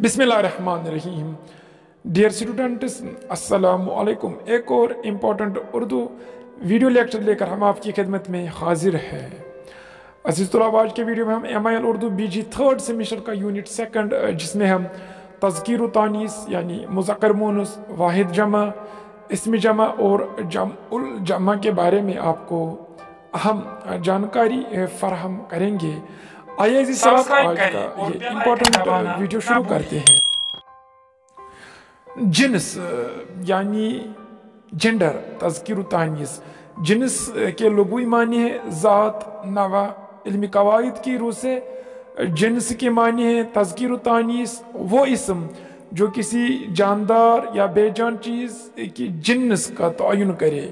बिस्मिल्लाहिर्रहमानिर्रहीम। Dear students, अस्सलाम वालेकुम। एक और इम्पोर्टेंट उर्दू वीडियो लेक्चर लेकर हम आपकी खिदमत में हाजिर हैं। अज़ीज़ तलब, आज के वीडियो में हम MIL Urdu BG third semester का यूनिट सेकंड, जिसमें हम तज़कीर व तानीस यानी मुज़क्कर मुअन्नस, वाहिद जमा, इस्म जमा और जमउल जमा के बारे में आपको अहम जानकारी फराहम करेंगे। आइए इस आज का ये इम्पोर्टेंट वीडियो शुरू करते हैं। जिन्स यानी जेंडर, तज़कीर व तानीस। जिन्स के लुग़वी मानी है ज़ात, नवा। इल्मी कवायद की रूह से जिन्स के मानी है तज़कीर व तानीस वो इस्म जो किसी जानदार या बेजान चीज़ की जिन्स का तयन करे,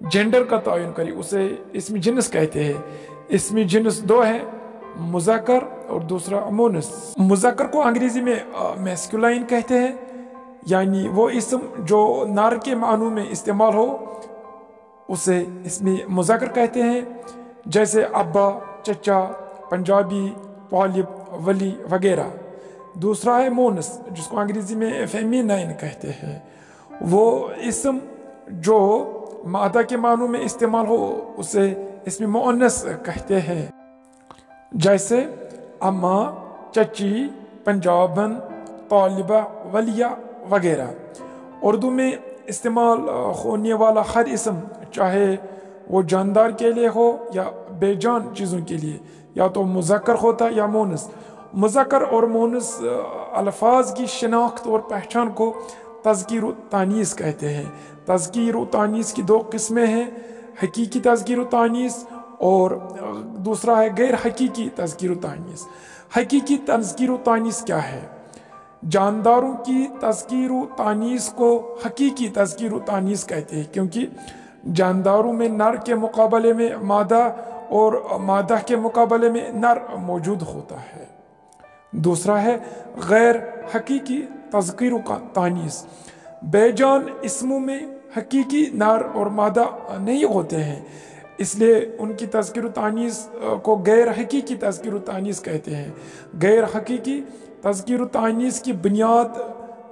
जेंडर का तयन करे, उसे इसमें जिन्स कहते हैं। इसमें जिन्स दो है, मुज़क्कर और दूसरा मुअन्नस। मुज़क्कर को अंग्रेज़ी में मैस्कुलाइन कहते हैं, यानी वो इस्म जो नर के मानू में इस्तेमाल हो उसे इसमें मुज़क्कर कहते हैं, जैसे अब्बा, चचा, पंजाबी, तालिब, वली वगैरह। दूसरा है मुअन्नस, जिसको अंग्रेज़ी में फेमिनाइन कहते हैं। वो इस्म जो मादा के मानू में इस्तेमाल हो उसे इसमें मुअन्नस कहते हैं, जैसे अम्मा, चची, पंजाबन, तालिबा, वलिया वगैरह। उर्दू में इस्तेमाल होने वाला हर इस्म, चाहे वो जानदार के लिए हो या बेजान चीज़ों के लिए, या तो मुज़क्कर होता या मुअन्नस। मुज़क्कर और मुअन्नस अल्फाज की शिनाख्त और पहचान को तज़कीर व तानीस कहते हैं। तज़कीर व तानीस की दो किस्में हैं, हकीकी तज़कीर व तानीस और दूसरा है गैर हकीकी तज़कीर व तानीस। हकीकी तज़कीर व तानीस क्या है? जानदारों की तज़कीर व तानीस को हकीकी तज़कीर व तानीस कहते हैं, क्योंकि जानदारों में नर के मुकाबले में मादा और मादा के मुकाबले में नर मौजूद होता है। दूसरा है गैर हकीकी तज़कीर व तानीस। बेजान इस्मों में हकीकी नर और मादा नहीं होते हैं, इसलिए उनकी तज़कीर व तानीस को गैर हकीकी तज़कीर व तानीस कहते हैं। गैर हकीकी तज़कीर व तानीस की बुनियाद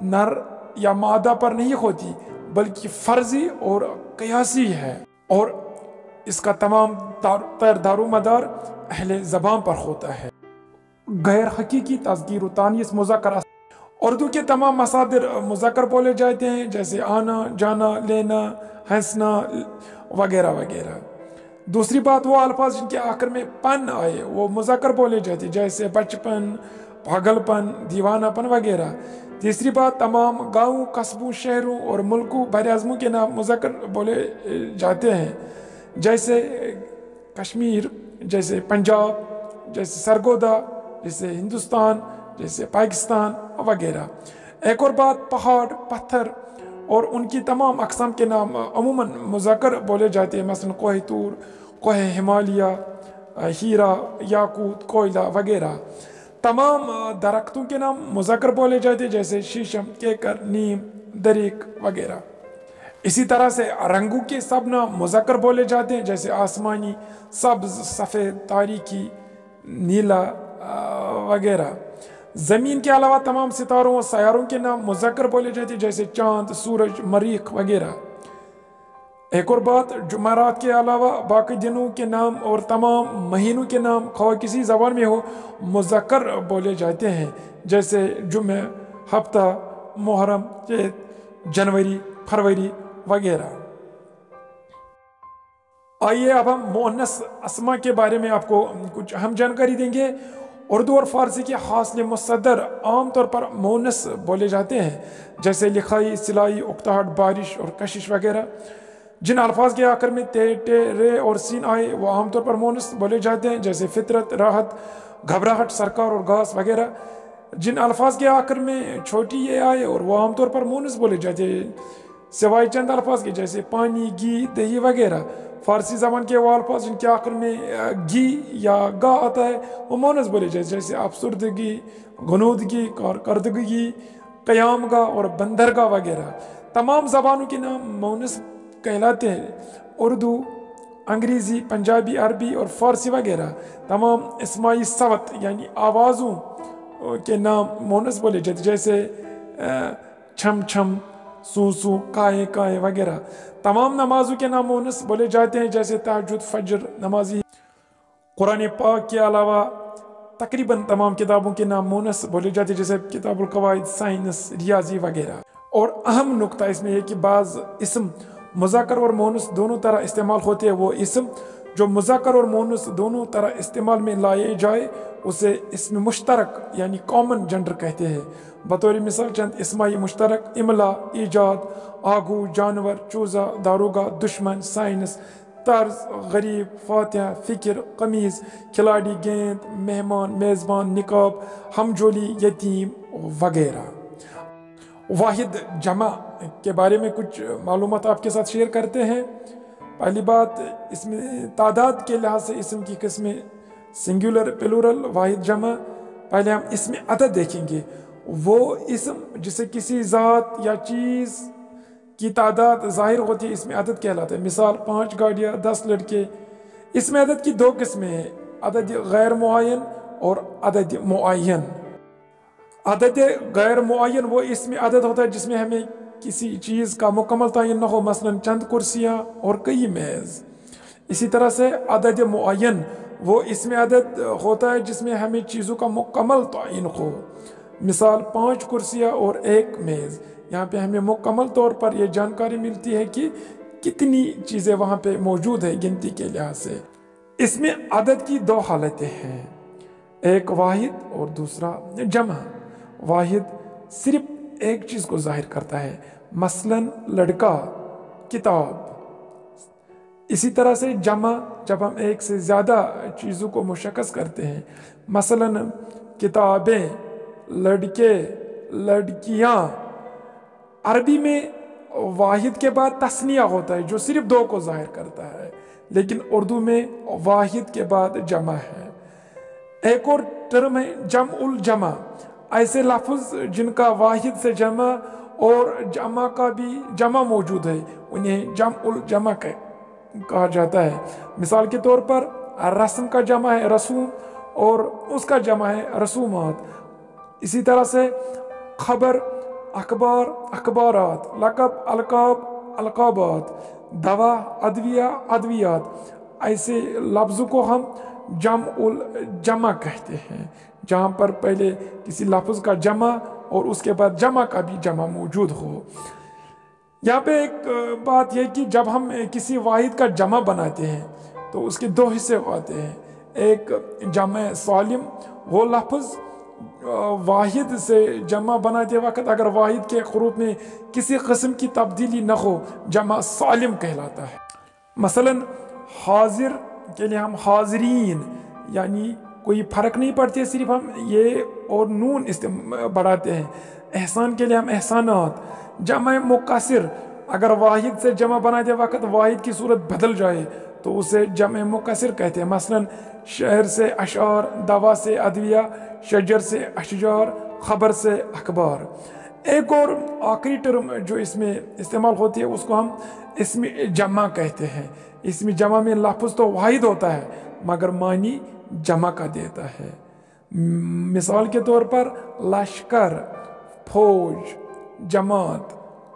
नर या मादा पर नहीं होती, बल्कि फ़र्ज़ी और क़यासी है, और इसका तमाम दारोमदार अहले ज़बान पर होता है। गैर हकीकी तज़कीर व तानीस मुज़क्कर। उर्दू के तमाम मसादिर मुज़क्कर बोले जाते हैं, जैसे आना, जाना, लेना, हंसना वगैरह वगैरह। दूसरी बात, वो अल्फाज जिनके आखिर में पन आए वो मुज़क्कर बोले जाते हैं, जैसे बचपन, पागलपन, दीवानापन वगैरह। तीसरी बात, तमाम गाँवों, कस्बों, शहरों और मुल्कों बरअज़्मों के नाम मुज़क्कर बोले जाते हैं, जैसे कश्मीर, जैसे पंजाब, जैसे सरगोदा, जैसे हिंदुस्तान, जैसे पाकिस्तान वगैरह। एक और बात, पहाड़, पत्थर और उनकी तमाम अक़साम के नाम अमूमन मुज़क्कर बोले जाते हैं, मसलन कोह तूर, कोह हिमालय, हीरा, याकूत, कोयला वगैरह। तमाम दरख्तों के नाम मुज़क्कर बोले जाते हैं, जैसे शीशम, केकर, नीम, दरीक वगैरह। इसी तरह से रंगों के सब नाम मुज़क्कर बोले जाते हैं, जैसे आसमानी, सब्ज़, सफ़ेद, तारीकी, नीला वगैरह। ज़मीन के अलावा तमाम सितारों और सयारों के नाम मुज़क्कर बोले जाते हैं, जैसे चाँद, सूरज, मरीख वगैरह। एक और बात, जुमेरात के अलावा बाकी दिनों के नाम और तमाम महीनों के नाम ख़वाह किसी ज़बान में हो मुज़क्कर बोले जाते हैं, जैसे जुमे, हफ्ता, मुहर्रम, चैत, जनवरी, फरवरी वगैरह। आइए अब हम मुअन्नस अस्मा के बारे में आपको कुछ अहम जानकारी देंगे। उर्दू और फ़ारसी के हासिल मुसद्दर आमतौर पर मुअन्नस बोले जाते हैं, जैसे लिखाई, सिलाई, उकताहट, बारिश और कशिश वगैरह। जिन अल्फाज के आखिर में ते, टे, रे और सीन आए वो आमतौर पर मुअन्नस बोले जाते हैं, जैसे फितरत, राहत, घबराहट, सरकार और घास वगैरह। जिन अल्फाज के आखिर में छोटी ये आए और वो आमतौर पर मुअन्नस बोले जाते हैं, सिवाय चंद अल्फाज के, जैसे पानी, घी, दही वगैरह। फ़ारसी ज़बान के वो अल्फाज जिनके आखिर में घी या गा आता है वो मुअन्नस बोले जाते हैं, जैसे अफसरदगी, गनूदगी, कारकर्दगी, क़यामगा और बंदरगा वगैरह। तमाम ज़बानों के नाम मुअन्नस कहलाते हैं। उर्दू, अंग्रेज़ी, पंजाबी, अरबी और फ़ारसी वगैरह तमाम इस्माई सवत यानी आवाज़ों کے نام مونس بولے جاتے، جیسے چھم چھم، سو سو، کائے کائے وغیرہ۔ تمام نمازوں کے نام مونس بولے جاتے ہیں، جیسے تہجد، فجر نمازی۔ قرآن پاک کے علاوہ تقریباً تمام کتابوں کے نام مونس بولے جاتے ہیں، جیسے کتاب القواعد، سائنس، ریاضی وغیرہ۔ اور اہم نقطہ اس میں یہ کہ بعض اسم مذکر اور مونس دونوں طرح استعمال ہوتے ہیں، وہ اسم جو مذکر اور مونس دونوں طرح استعمال میں لائے جائے اسے اسم مشترک یعنی کامن جنڈر کہتے ہیں۔ بطور مثال چند اسمائی مشترک: املا، ایجاد، آگو، جانور، چوزہ، داروگہ، دشمن، سائنس، طرز، غریب، فاتحہ، فکر، قمیض، کھلاڑی، گیند، مہمان، میزبان، نقاب، ہمجولی، یتیم وغیرہ۔ واحد جمع کے بارے میں کچھ معلومات آپ کے ساتھ شیئر کرتے ہیں۔ پہلی بات، اس میں تعداد کے لحاظ سے اسم کی قسمیں: سنگولر، پلورل، واحد جمع۔ پہلے ہم اسم عدد دیکھیں گے۔ وہ اسم جسے کسی ذات یا چیز کی تعداد ظاہر ہوتی ہے اسم عدد کہلاتا ہے۔ مثال: 5 گاڑیاں، 10 لڑکے۔ اسم عدد کی 2 قسمیں ہیں: عدد غیر معین اور عدد معین۔ عدد غیر معین وہ اسم عدد ہوتا ہے جس میں ہمیں کسی چیز کا مکمل تعین نہ ہو، مثلا چند کرسیاں اور کئی میز۔ اسی طرح سے عدد معین وہ اسم عدد ہوتا ہے جس میں ہمیں چیزوں کا مکمل تعین ہو، مثال 5 کرسیاں اور 1 میز۔ یہاں پہ ہمیں مکمل طور پر یہ جانکاری ملتی ہے کہ کتنی چیزیں وہاں پہ موجود ہیں گنتی کے لحاظ سے۔ اس میں عدد کی 2 حالتیں ہیں، ایک واحد اور دوسرا جمع۔ واحد صرف ایک چیز کو ظاہر کرتا ہے، مثلا لڑکا، کتاب۔ اسی طرح سے جمع جب ہم ایک سے زیادہ چیزوں کو مشخص کرتے ہیں، مثلا کتابیں، لڑکے، لڑکیاں۔ عربی میں واحد کے بعد تثنیہ ہوتا ہے جو صرف 2 کو ظاہر کرتا ہے، لیکن اردو میں واحد کے بعد جمع ہے۔ ایک اور ٹرم ہے جمع الجمع، ایسے لفظ جن کا واحد سے جمع اور جمع کا بھی جمع موجود ہے انہیں جمع الجمع کہا جاتا ہے۔ مثال کے طور پر رسم کا جمع ہے رسوم اور اس کا جمع ہے رسومات۔ اسی طرح سے خبر، اخبار، اخبارات، لقب، القاب، القابات، دوا، ادویہ، ادویات۔ ایسے لفظوں کو ہم جمع الجمع کہتے ہیں، جہاں پر پہلے کسی لفظ کا جمع اور اس کے بعد جمع کا بھی جمع موجود ہو۔ یہاں پہ ایک بات یہ کہ جب ہم کسی واحد کا جمع بناتے ہیں تو اس کے 2 حصے ہوتے ہیں۔ ایک جمع سالم، وہ لفظ واحد سے جمع بناتے وقت اگر واحد کے حروف میں کسی قسم کی تبدیلی نہ ہو جمع سالم کہلاتا ہے۔ مثلا حاضر کے لیے ہم حاضرین، یعنی کوئی فرق نہیں پڑتی، صرف ہم یہ اور نون بڑھاتے ہیں۔ احسان کے لیے ہم احسانات۔ جمع مکسر، اگر واحد سے جمع بناتے وقت واحد کی صورت بدل جائے تو اسے جمع مکسر کہتے ہیں۔ مثلا شعر سے اشعار، دوا سے ادویہ، شجر سے اشجار، خبر سے اخبار۔ ایک اور آخری ٹرم جو اس میں استعمال ہوتی ہے اس کو ہم اسم جمع کہتے ہیں۔ اسم جمع میں لفظ تو واحد ہوتا ہے مگر معنی جمع کا دیتا ہے۔ مثال کے طور پر لشکر، فوج، جماعت،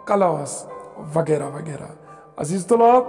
کلاس وغیرہ وغیرہ۔ عزیز طلاب،